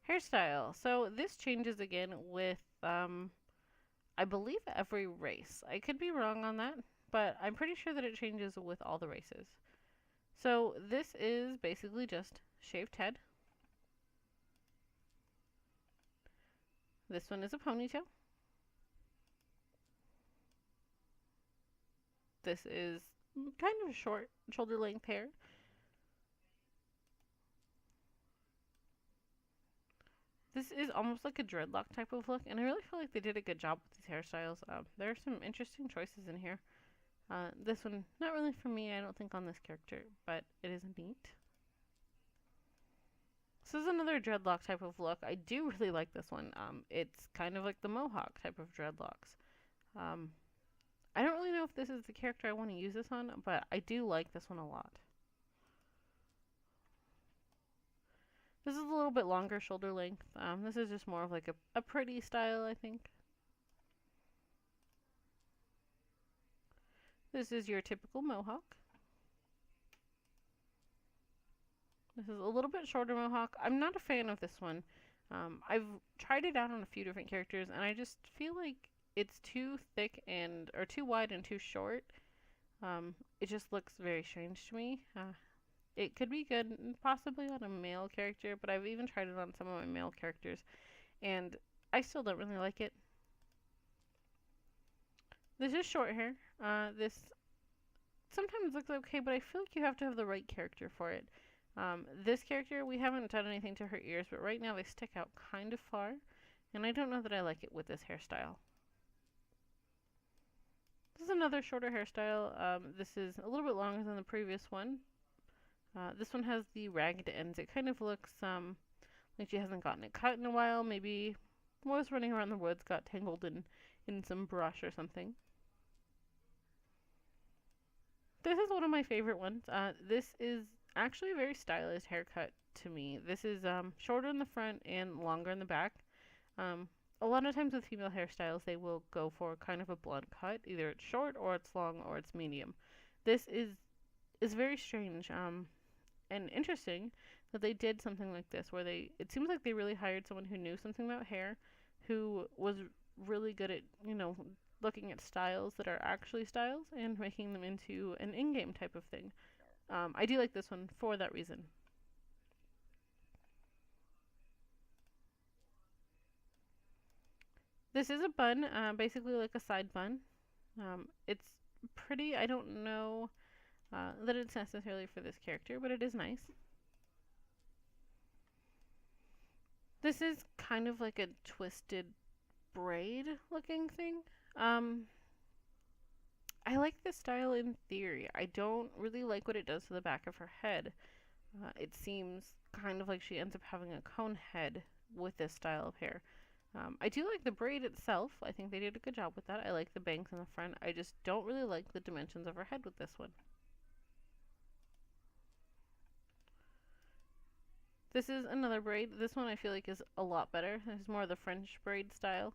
Hairstyle. So this changes again with, I believe every race. I could be wrong on that, but I'm pretty sure that it changes with all the races. So this is basically just shaved head. This one is a ponytail. This is kind of short, shoulder length hair. This is almost like a dreadlock type of look, and I really feel like they did a good job with these hairstyles. There are some interesting choices in here. This one, not really for me, I don't think, on this character, but it is neat. This is another dreadlock type of look. I do really like this one. It's kind of like the mohawk type of dreadlocks. Um, I don't really know if this is the character I want to use this on, but I do like this one a lot. This is a little bit longer shoulder length. This is just more of like a pretty style, I think. This is your typical mohawk. This is a little bit shorter mohawk. I'm not a fan of this one. I've tried it out on a few different characters, and I just feel like it's too thick and or too wide and too short. It just looks very strange to me. It could be good, possibly on a male character, but I've even tried it on some of my male characters, and I still don't really like it. This is short hair. This sometimes looks okay, but I feel like you have to have the right character for it. This character, we haven't done anything to her ears, but right now they stick out kind of far, and I don't know that I like it with this hairstyle. This is another shorter hairstyle. This is a little bit longer than the previous one. This one has the ragged ends. It kind of looks like she hasn't gotten it cut in a while. Maybe was running around the woods, got tangled in some brush or something. This is one of my favorite ones. This is actually a very stylish haircut to me. This is shorter in the front and longer in the back. A lot of times with female hairstyles, they will go for kind of a blunt cut. Either it's short or it's long or it's medium. This is very strange and interesting that they did something like this, where it seems like they really hired someone who knew something about hair, who was really good at looking at styles that are actually styles and making them into an in-game type of thing. I do like this one for that reason. This is a bun, basically like a side bun. It's pretty. I don't know that it's necessarily for this character, but it is nice. This is kind of like a twisted braid looking thing. Um, I like this style in theory. I don't really like what it does to the back of her head. It seems kind of like she ends up having a cone head with this style of hair. I do like the braid itself. I think they did a good job with that. I like the bangs in the front. I just don't really like the dimensions of her head with this one. This is another braid. This one I feel like is a lot better. It's more of the French braid style.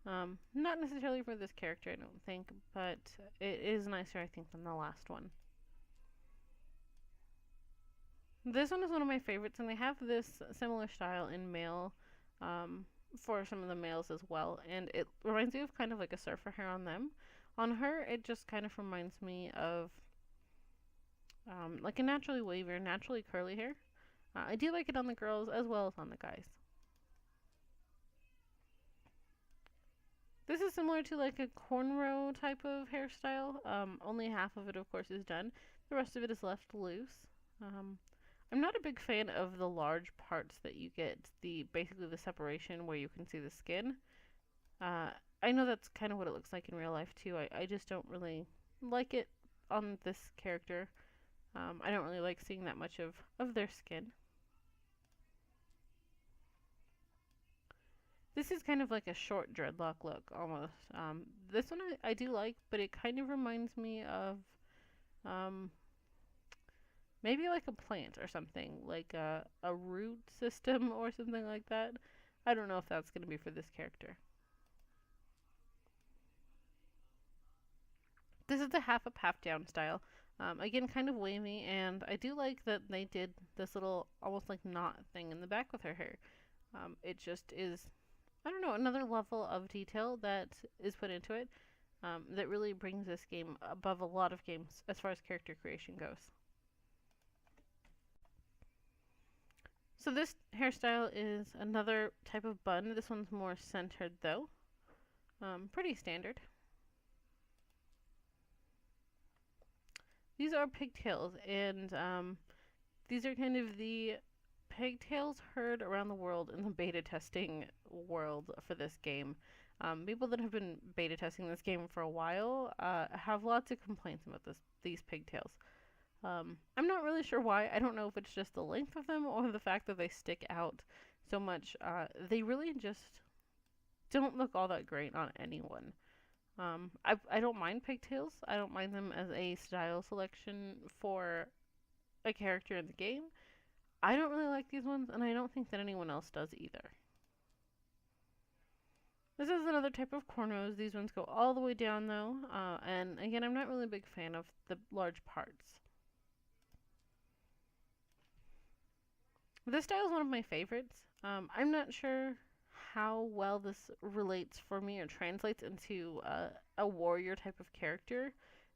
Not necessarily for this character, I don't think, but it is nicer, I think, than the last one. This one is one of my favorites, and they have this similar style in male for some of the males as well, and it reminds me of kind of like a surfer hair on them. On her, it just kind of reminds me of like a naturally wavy or naturally curly hair. I do like it on the girls as well as on the guys. This is similar to like a cornrow type of hairstyle. Only half of it, of course, is done. The rest of it is left loose. I'm not a big fan of the large parts that you get, basically the separation where you can see the skin. Uh, I know that's kind of what it looks like in real life too. I just don't really like it on this character. I don't really like seeing that much of their skin. This is kind of like a short dreadlock look almost. This one I do like, but it kind of reminds me of um, maybe like a plant or something, like a root system or something like that. I don't know if that's going to be for this character. This is the half up, half down style. Again, kind of wavy, and I do like that they did this little almost like knot thing in the back with her hair. It just is, I don't know, another level of detail that is put into it that really brings this game above a lot of games as far as character creation goes. So this hairstyle is another type of bun. This one's more centered though. Pretty standard. These are pigtails, and these are kind of the pigtails heard around the world in the beta testing world for this game. People that have been beta testing this game for a while have lots of complaints about these pigtails. I'm not really sure why. I don't know if it's just the length of them or the fact that they stick out so much. They really just don't look all that great on anyone. I don't mind pigtails. I don't mind them as a style selection for a character in the game. I don't really like these ones, and I don't think that anyone else does either. This is another type of cornrows. These ones go all the way down though, and again, I'm not really a big fan of the large parts. This style is one of my favorites. I'm not sure how well this relates for me or translates into a warrior type of character.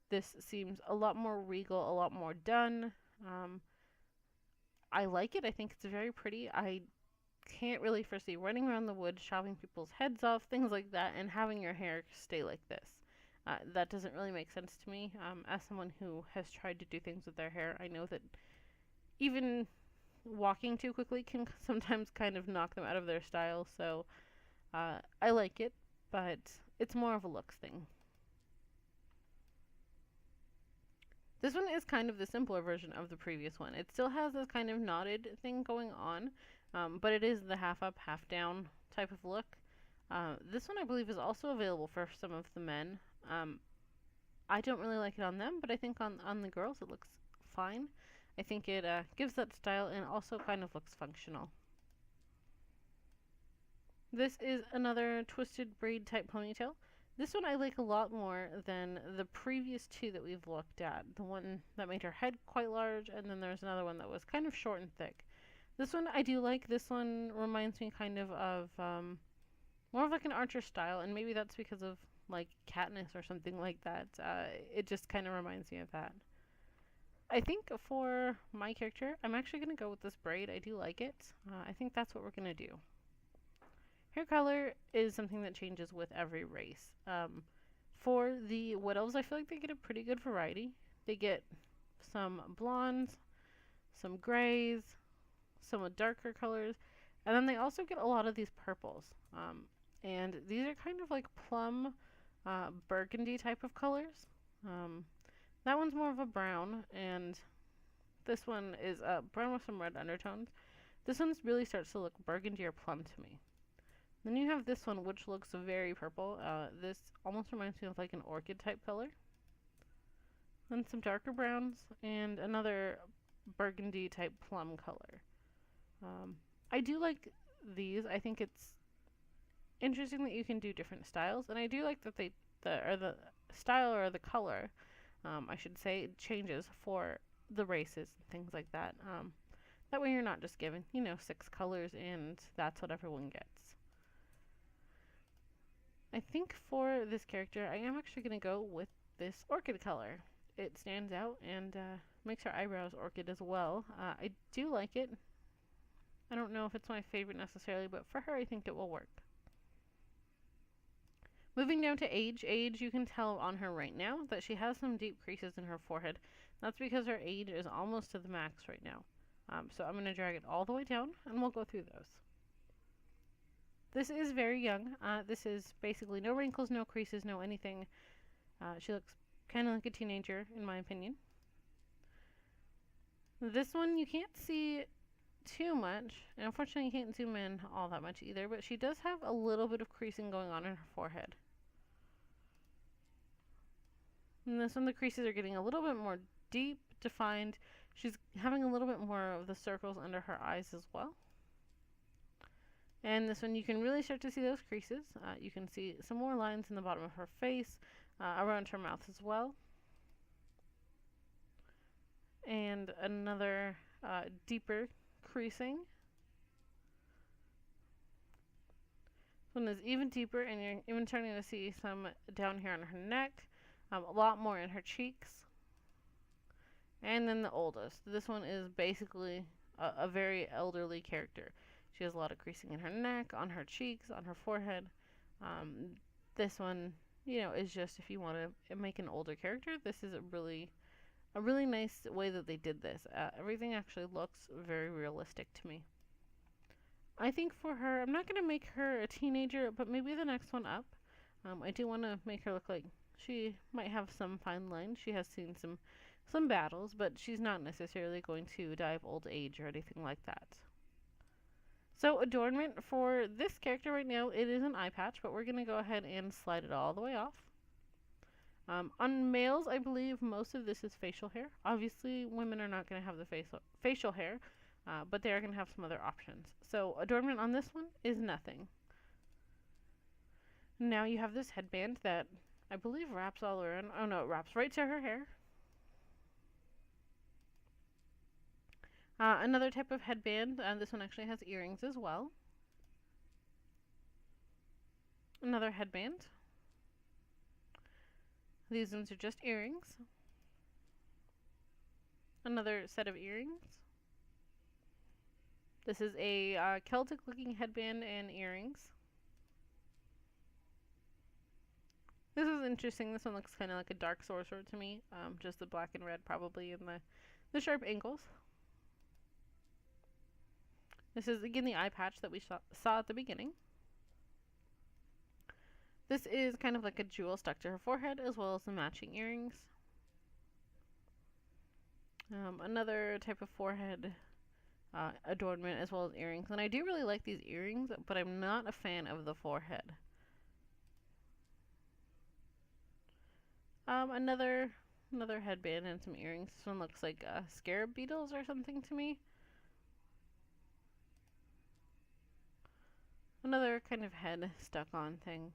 This seems a lot more regal, a lot more done. I like it. I think it's very pretty. I can't really foresee running around the woods, chopping people's heads off, things like that, and having your hair stay like this. That doesn't really make sense to me. As someone who has tried to do things with their hair, I know that even walking too quickly can sometimes kind of knock them out of their style, so I like it, but it's more of a looks thing. This one is kind of the simpler version of the previous one. It still has this kind of knotted thing going on, but it is the half up, half down type of look. This one I believe is also available for some of the men. I don't really like it on them, but I think on the girls it looks fine. I think it gives that style and also kind of looks functional. This is another twisted braid type ponytail. This one I like a lot more than the previous two that we've looked at. The one that made her head quite large, and then there's another one that was kind of short and thick. This one I do like. This one reminds me kind of more of like an Archer style, and maybe that's because of like Katniss or something like that. It just kind of reminds me of that. I think for my character, I'm actually going to go with this braid. I do like it. I think that's what we're going to do. Hair color is something that changes with every race. For the Wood Elves, I feel like they get a pretty good variety. They get some blondes, some grays, some with darker colors, and then they also get a lot of these purples. And these are kind of like plum, burgundy type of colors. That one's more of a brown, and this one is brown with some red undertones. This one really starts to look burgundy or plum to me. Then you have this one, which looks very purple. This almost reminds me of like an orchid type color. Then some darker browns, and another burgundy type plum color. I do like these. I think it's interesting that you can do different styles, and I do like that the style or the color, I should say, changes for the races and things like that. That way you're not just given, 6 colors and that's what everyone gets. I think for this character, I am actually going to go with this orchid color. It stands out and makes her eyebrows orchid as well. I do like it. I don't know if it's my favorite necessarily, but for her I think it will work. Moving down to age. Age, you can tell on her right now that she has some deep creases in her forehead. That's because her age is almost to the max right now. So I'm going to drag it all the way down and we'll go through those. This is very young. This is basically no wrinkles, no creases, no anything. She looks kind of like a teenager in my opinion. This one you can't see too much, and unfortunately you can't zoom in all that much either, but she does have a little bit of creasing going on in her forehead. And this one the creases are getting a little bit more deep, defined. She's having a little bit more of the circles under her eyes as well. And this one you can really start to see those creases. You can see some more lines in the bottom of her face, around her mouth as well. And another deeper creasing. one is even deeper, and you're even starting to see some down here on her neck, a lot more in her cheeks. And then the oldest. This one is basically a very elderly character. She has a lot of creasing in her neck, on her cheeks, on her forehead. This one, is just if you want to make an older character, this is a really nice way that they did this. Everything actually looks very realistic to me. I think for her, I'm not going to make her a teenager, but maybe the next one up. I do want to make her look like she might have some fine lines. She has seen some battles, but she's not necessarily going to die of old age or anything like that. So adornment for this character right now, it is an eye patch, but we're going to go ahead and slide it all the way off. On males, I believe most of this is facial hair. Obviously, women are not going to have the facial hair, but they are going to have some other options. So adornment on this one is nothing. Now you have this headband that I believe wraps all around. Oh no, it wraps right to her hair. Another type of headband, this one actually has earrings as well. Another headband. These ones are just earrings. Another set of earrings. This is a Celtic looking headband and earrings. This is interesting. This one looks kind of like a dark sorcerer to me. Just the black and red probably in the sharp angles. This is again the eye patch that we saw at the beginning. This is kind of like a jewel stuck to her forehead as well as the matching earrings. Another type of forehead adornment as well as earrings. And I do really like these earrings, but I'm not a fan of the forehead. Another headband and some earrings. This one looks like scarab beetles or something to me. Another kind of head stuck on thing.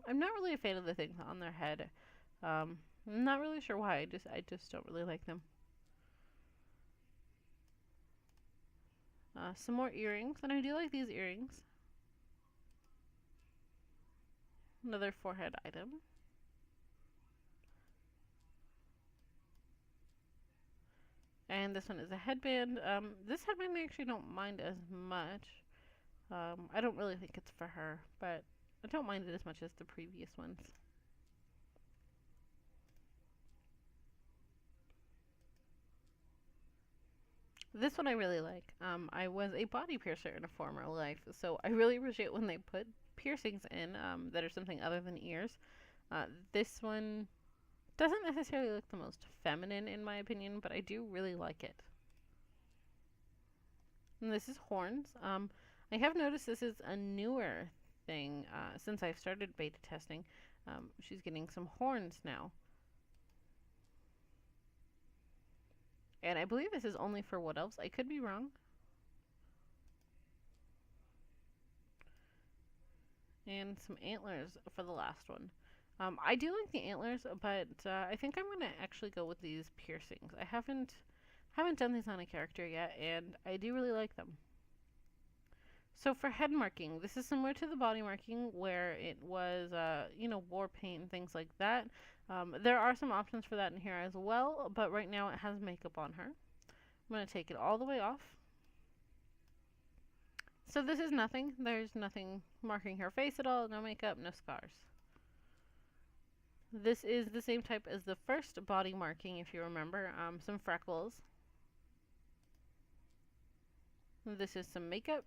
I'm not really a fan of the things on their head. I'm not really sure why. I just don't really like them. Some more earrings, and I do like these earrings. Another forehead item. And this one is a headband. This headband I actually don't mind as much. I don't really think it's for her, but I don't mind it as much as the previous ones. This one I really like. I was a body piercer in a former life, so I really appreciate when they put piercings in that are something other than ears. This one doesn't necessarily look the most feminine in my opinion, but I do really like it. And this is horns. I have noticed this is a newer thing since I've started beta testing. She's getting some horns now. And I believe this is only for wood elves. I could be wrong. And some antlers for the last one. I do like the antlers, but I think I'm going to actually go with these piercings. I haven't done these on a character yet, and I do really like them. So for head marking, this is similar to the body marking where it was, war paint and things like that. There are some options for that in here as well, but right now it has makeup on her. I'm going to take it all the way off. So this is nothing. There's nothing marking her face at all. No makeup, no scars. This is the same type as the first body marking, if you remember. Some freckles. This is some makeup.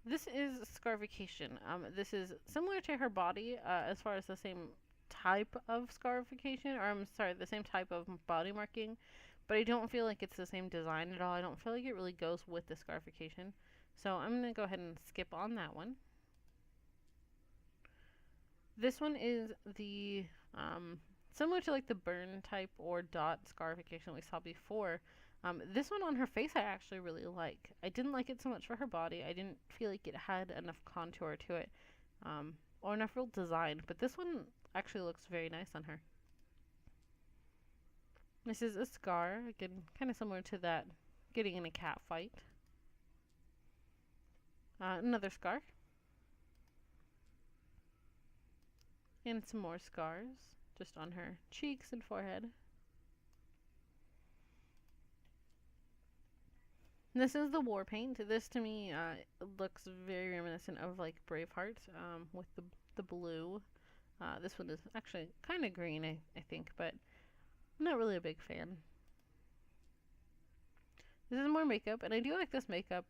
This is scarification. This is similar to her body as far as the same type of scarification, or I'm sorry, the same type of body marking, but I don't feel like it's the same design at all. I don't feel like it really goes with the scarification. So I'm going to go ahead and skip on that one. This one is the similar to like the burn type or dot scarification we saw before. This one on her face I actually really like. I didn't like it so much for her body. I didn't feel like it had enough contour to it or enough real design, but this one actually looks very nice on her. This is a scar, again, kind of similar to that getting in a cat fight. Another scar. And some more scars just on her cheeks and forehead. This is the war paint. This to me looks very reminiscent of like Braveheart with the blue. This one is actually kind of green, I think, but I'm not really a big fan. This is more makeup, and I do like this makeup.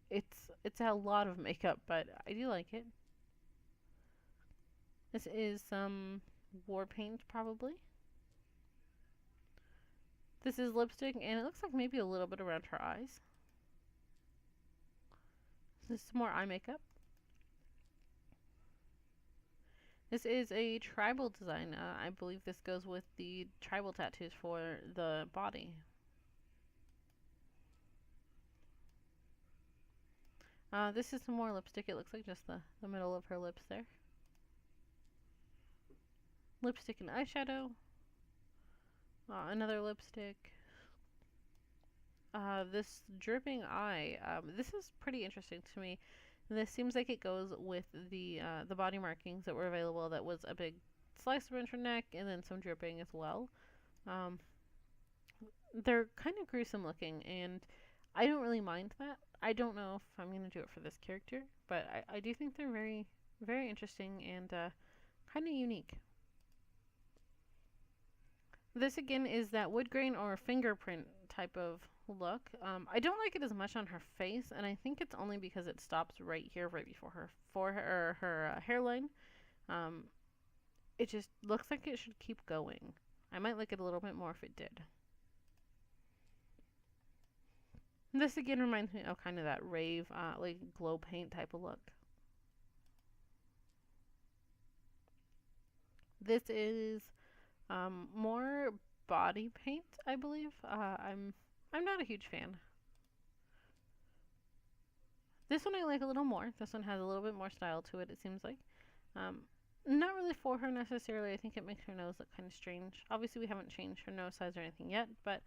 It's a lot of makeup, but I do like it. This is some war paint, probably. This is lipstick, and it looks like maybe a little bit around her eyes. This is some more eye makeup. This is a tribal design. I believe this goes with the tribal tattoos for the body. This is some more lipstick. It looks like just the middle of her lips there. Lipstick and eyeshadow. Another lipstick. This dripping eye. This is pretty interesting to me. This seems like it goes with the body markings that were available. That was a big slice around her neck and then some dripping as well. They're kind of gruesome looking, and I don't really mind that. I don't know if I'm going to do it for this character, but I do think they're very, very interesting and kind of unique. This again is that wood grain or fingerprint type of look. I don't like it as much on her face, and I think it's only because it stops right here, right before her forehead or her hairline. It just looks like it should keep going. I might like it a little bit more if it did. This again reminds me of kind of that rave, like glow paint type of look. This is more body paint, I believe. I'm not a huge fan. This one I like a little more. This one has a little bit more style to it, it seems like. Not really for her necessarily. I think it makes her nose look kind of strange. Obviously, we haven't changed her nose size or anything yet, but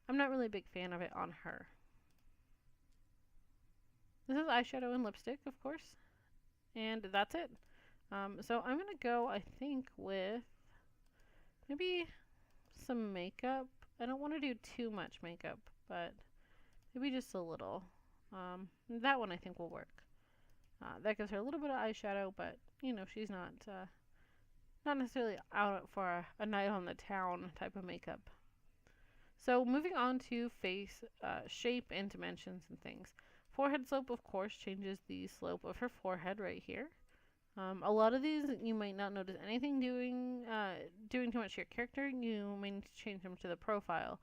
I'm not really a big fan of it on her. This is eyeshadow and lipstick, of course. And that's it. So I'm going to go, I think, with maybe some makeup. I don't want to do too much makeup, but maybe just a little. That one I think will work. That gives her a little bit of eyeshadow, but you know, she's not necessarily out for a night on the town type of makeup. So moving on to face shape and dimensions and things. Forehead slope, of course, changes the slope of her forehead right here. A lot of these you might not notice anything doing too much to your character. You may need to change them to the profile.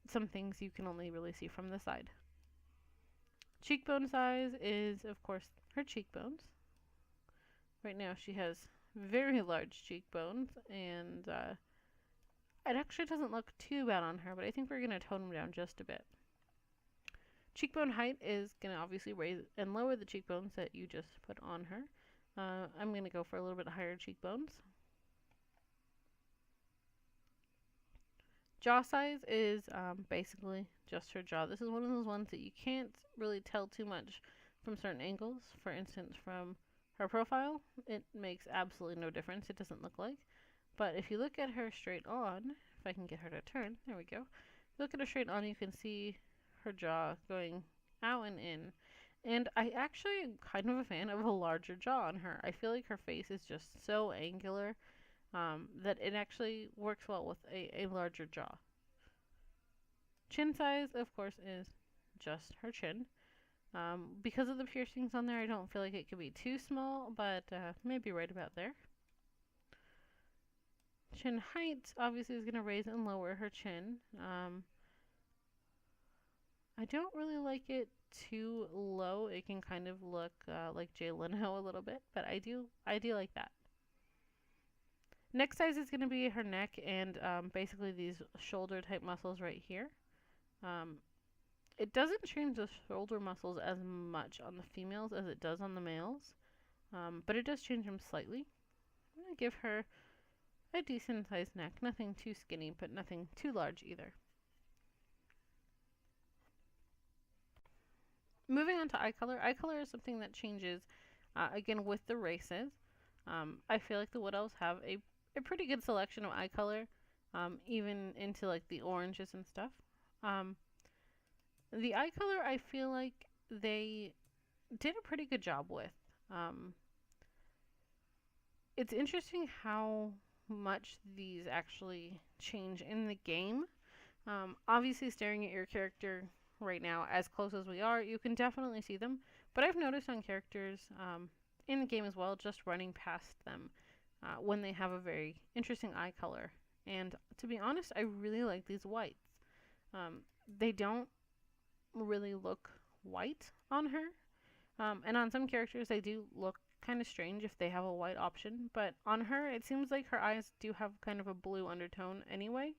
Some things you can only really see from the side. Cheekbone size is, of course, her cheekbones. Right now she has very large cheekbones, and it actually doesn't look too bad on her, but I think we're going to tone them down just a bit. Cheekbone height is going to obviously raise and lower the cheekbones that you just put on her. I'm going to go for a little bit higher cheekbones. Jaw size is basically just her jaw. This is one of those ones that you can't really tell too much from certain angles. For instance, from her profile, it makes absolutely no difference. It doesn't look like. But if you look at her straight on, if I can get her to turn, there we go. If you look at her straight on, you can see her jaw going out and in. And I actually am kind of a fan of a larger jaw on her. I feel like her face is just so angular that it actually works well with a larger jaw. Chin size, of course, is just her chin. Because of the piercings on there, I don't feel like it could be too small, but maybe right about there. Chin height, obviously, is going to raise and lower her chin. I don't really like it too low. It can kind of look like Jay Leno a little bit, but I do like that. Neck size is going to be her neck and basically these shoulder type muscles right here. It doesn't change the shoulder muscles as much on the females as it does on the males, but it does change them slightly. I'm going to give her a decent sized neck. Nothing too skinny, but nothing too large either. Moving on to eye color. Eye color is something that changes, again, with the races. I feel like the Wood Elves have a pretty good selection of eye color, even into like the oranges and stuff. Um, the eye color, I feel like they did a pretty good job with. Um, it's interesting how much these actually change in the game. Obviously, staring at your character right now, as close as we are, you can definitely see them. But I've noticed on characters in the game as well, just running past them when they have a very interesting eye color. And to be honest, I really like these whites. Um, they don't really look white on her. And on some characters, they do look kind of strange if they have a white option. But on her, it seems like her eyes do have kind of a blue undertone anyway.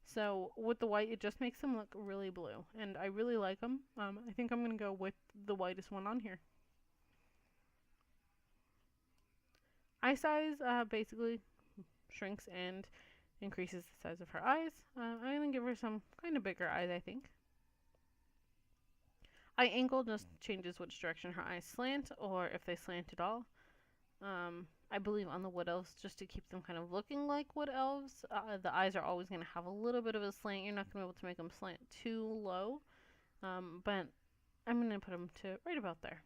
So with the white, it just makes them look really blue. And I really like them. I think I'm going to go with the whitest one on here. Eye size basically shrinks and increases the size of her eyes. I'm going to give her some kind of bigger eyes, I think. Eye angle just changes which direction her eyes slant, or if they slant at all. I believe on the Wood Elves, just to keep them kind of looking like Wood Elves, the eyes are always going to have a little bit of a slant. You're not going to be able to make them slant too low, but I'm going to put them to right about there.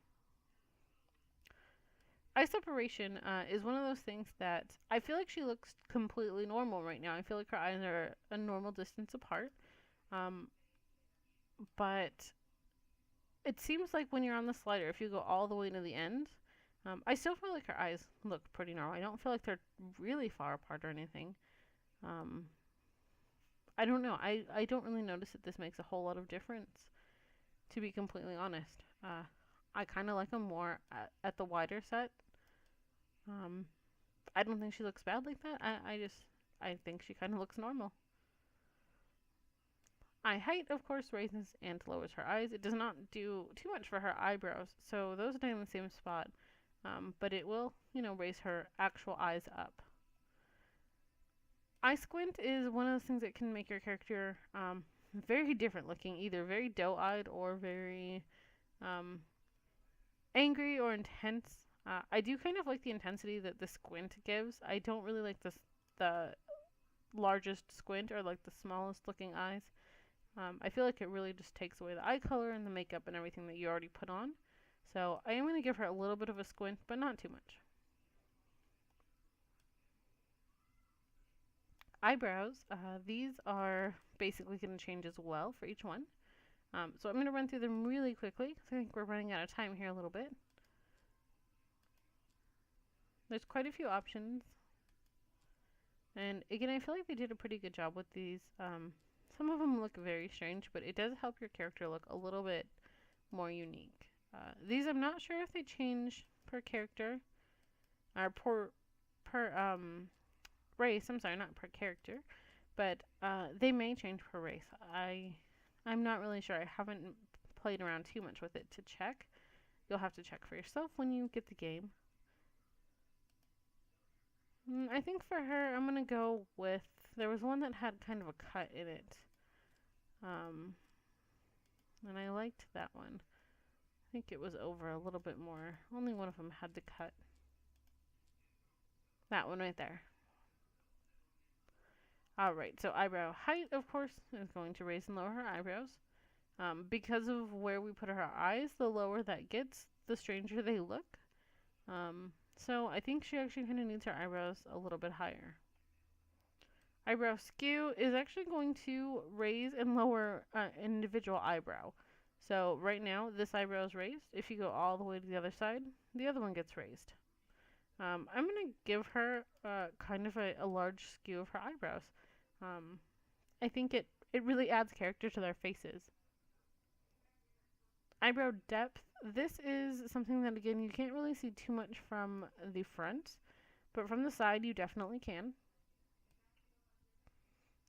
Eye separation is one of those things that I feel like she looks completely normal right now. I feel like her eyes are a normal distance apart, um, but it seems like when you're on the slider, if you go all the way to the end, I still feel like her eyes look pretty normal. I don't feel like they're really far apart or anything. Um, I don't know. I don't really notice that this makes a whole lot of difference, to be completely honest. I kind of like them more at the wider set. Um, I don't think she looks bad like that. I think she kind of looks normal. Eye height, of course, raises and lowers her eyes. It does not do too much for her eyebrows, so those are in the same spot. But it will, raise her actual eyes up. Eye squint is one of those things that can make your character very different looking, either very doe-eyed or very um, angry or intense. I do kind of like the intensity that the squint gives. I don't really like the largest squint or like the smallest looking eyes. I feel like it really just takes away the eye color and the makeup and everything that you already put on. So I am going to give her a little bit of a squint, but not too much. Eyebrows, these are basically going to change as well for each one. So I'm going to run through them really quickly because I think we're running out of time here a little bit. There's quite a few options. And again, I feel like they did a pretty good job with these. Some of them look very strange, but it does help your character look a little bit more unique. These I'm not sure if they change per character or per race. I'm sorry, not per character, but they may change per race. I'm not really sure. I haven't played around too much with it to check. You'll have to check for yourself when you get the game. I think for her, I'm gonna go with. There was one that had kind of a cut in it, and I liked that one. I think it was over a little bit more. Only one of them had the cut. That one right there. Alright, so eyebrow height, of course, is going to raise and lower her eyebrows. Because of where we put her eyes, the lower that gets, the stranger they look. So I think she actually kind of needs her eyebrows a little bit higher. Eyebrow skew is actually going to raise and lower an individual eyebrow. So right now, this eyebrow is raised. If you go all the way to the other side, the other one gets raised. I'm going to give her kind of a large skew of her eyebrows. I think it really adds character to their faces. Eyebrow depth. This is something that, again, you can't really see too much from the front, but from the side you definitely can.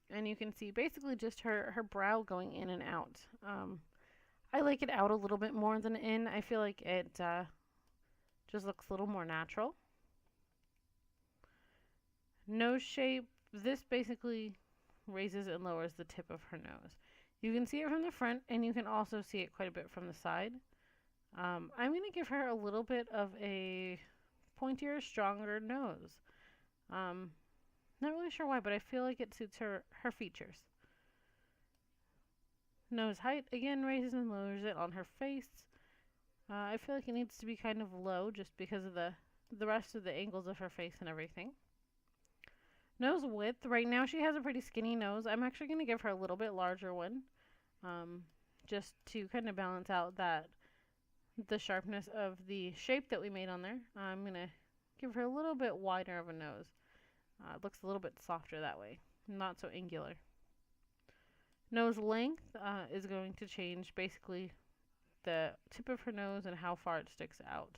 And you can see basically just her brow going in and out. I like it out a little bit more than in. I feel like it just looks a little more natural. Nose shape. This basically raises and lowers the tip of her nose. You can see it from the front, and you can also see it quite a bit from the side. I'm going to give her a little bit of a pointier, stronger nose. Um, Not really sure why, but I feel like it suits her features. Nose height, again, raises and lowers it on her face. I feel like it needs to be kind of low just because of the rest of the angles of her face and everything. Nose width, right now she has a pretty skinny nose. I'm actually going to give her a little bit larger one, um, just to kind of balance out the sharpness of the shape that we made on there. I'm going to give her a little bit wider of a nose. It looks a little bit softer that way, not so angular. Nose length is going to change basically the tip of her nose and how far it sticks out.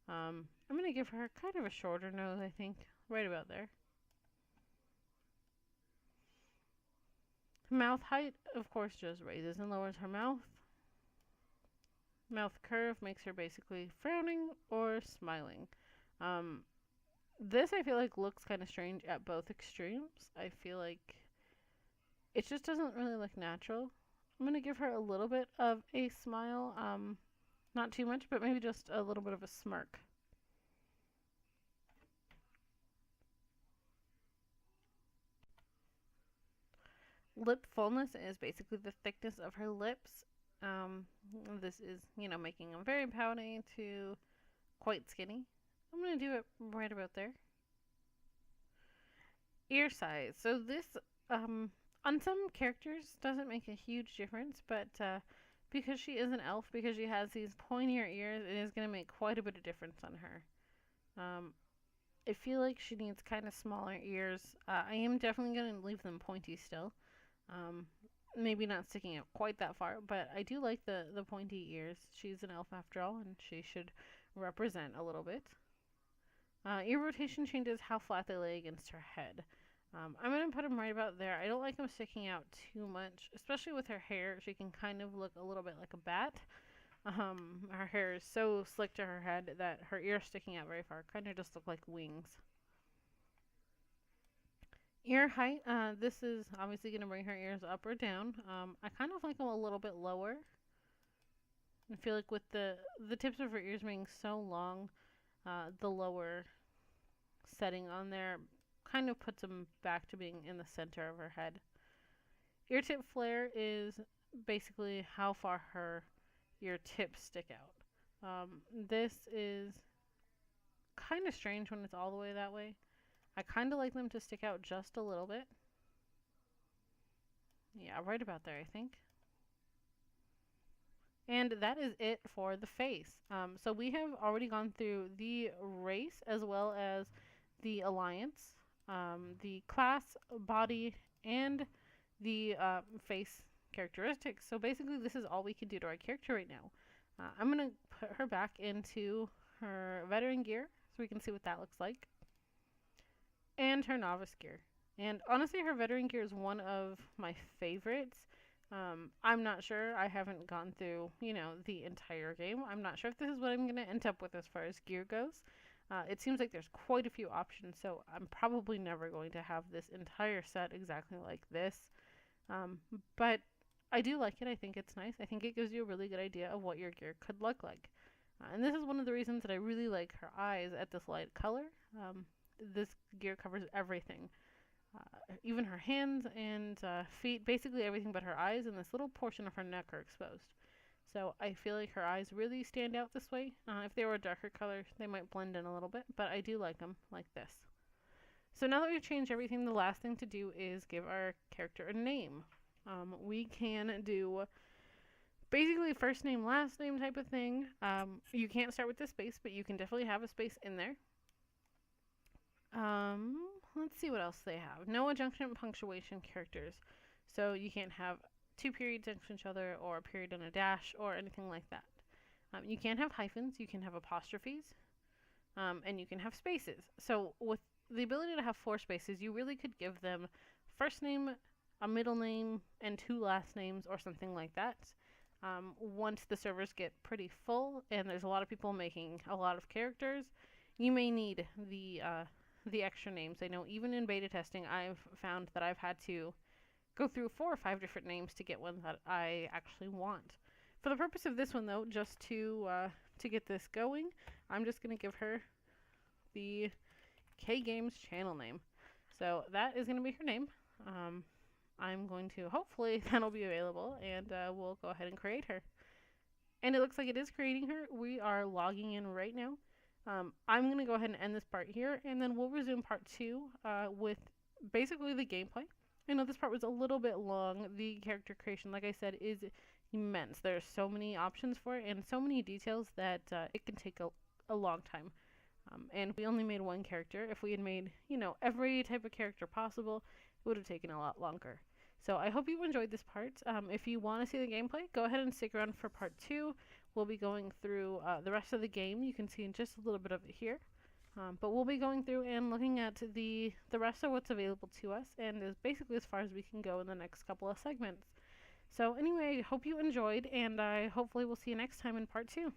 I'm going to give her kind of a shorter nose, I think, right about there. Mouth height, of course, just raises and lowers her mouth. Mouth curve makes her basically frowning or smiling. Um, this I feel like looks kind of strange at both extremes. I feel like it just doesn't really look natural. I'm going to give her a little bit of a smile. Not too much, but maybe just a little bit of a smirk. Lip fullness is basically the thickness of her lips. Um, this is, making them very pouty to quite skinny. I'm going to do it right about there. Ear size. So this, on some characters, doesn't make a huge difference, but because she is an elf, because she has these pointier ears, it is going to make quite a bit of difference on her. I feel like she needs kind of smaller ears. I am definitely going to leave them pointy still. Maybe not sticking out quite that far, but I do like the pointy ears. She's an elf after all, and she should represent a little bit. Ear rotation changes how flat they lay against her head. I'm going to put them right about there. I don't like them sticking out too much, especially with her hair. She can kind of look a little bit like a bat. Her hair is so slick to her head that her ears sticking out very far kind of just look like wings. Ear height, this is obviously going to bring her ears up or down. I kind of like them a little bit lower. I feel like with the tips of her ears being so long, the lower setting on there kind of puts them back to being in the center of her head. Ear tip flare is basically how far her ear tips stick out. This is kind of strange when it's all the way that way. I kind of like them to stick out just a little bit. Yeah, right about there, I think. And that is it for the face. So we have already gone through the race as well as the alliance, the class, body, and the face characteristics. So basically this is all we can do to our character right now. I'm going to put her back into her veteran gear so we can see what that looks like. And her novice gear. And honestly, her veteran gear is one of my favorites. I'm not sure. I haven't gone through, the entire game. I'm not sure if this is what I'm going to end up with as far as gear goes. It seems like there's quite a few options, so I'm probably never going to have this entire set exactly like this. But I do like it. I think it's nice. I think it gives you a really good idea of what your gear could look like. And this is one of the reasons that I really like her eyes at this light color. This gear covers everything. Even her hands and feet, basically everything but her eyes, and this little portion of her neck are exposed. So I feel like her eyes really stand out this way. If they were a darker color, they might blend in a little bit, but I do like them like this. So now that we've changed everything, the last thing to do is give our character a name. We can do basically first name, last name type of thing. You can't start with a space, but you can definitely have a space in there. Let's see what else they have. No adjunction punctuation characters. So you can't have two periods next to each other or a period and a dash or anything like that. You can have hyphens, you can have apostrophes, and you can have spaces. So with the ability to have 4 spaces, you really could give them first name, a middle name, and 2 last names or something like that. Once the servers get pretty full and there's a lot of people making a lot of characters, you may need the extra names. I know even in beta testing, I've found that I've had to go through 4 or 5 different names to get one that I actually want. For the purpose of this one, though, just to get this going, I'm just going to give her the K Games channel name. So that is going to be her name. I'm going to, hopefully that'll be available, and we'll go ahead and create her. And it looks like it is creating her. We are logging in right now. I'm going to go ahead and end this part here, and then we'll resume part 2 with basically the gameplay. I know this part was a little bit long. The character creation, like I said, is immense. There's so many options for it and so many details that it can take a long time. And we only made one character. If we had made, every type of character possible, it would have taken a lot longer. So I hope you enjoyed this part. If you want to see the gameplay, go ahead and stick around for part 2. We'll be going through the rest of the game. You can see just a little bit of it here. But we'll be going through and looking at the rest of what's available to us, and is basically as far as we can go in the next couple of segments. So anyway, I hope you enjoyed, and I hopefully will see you next time in part 2.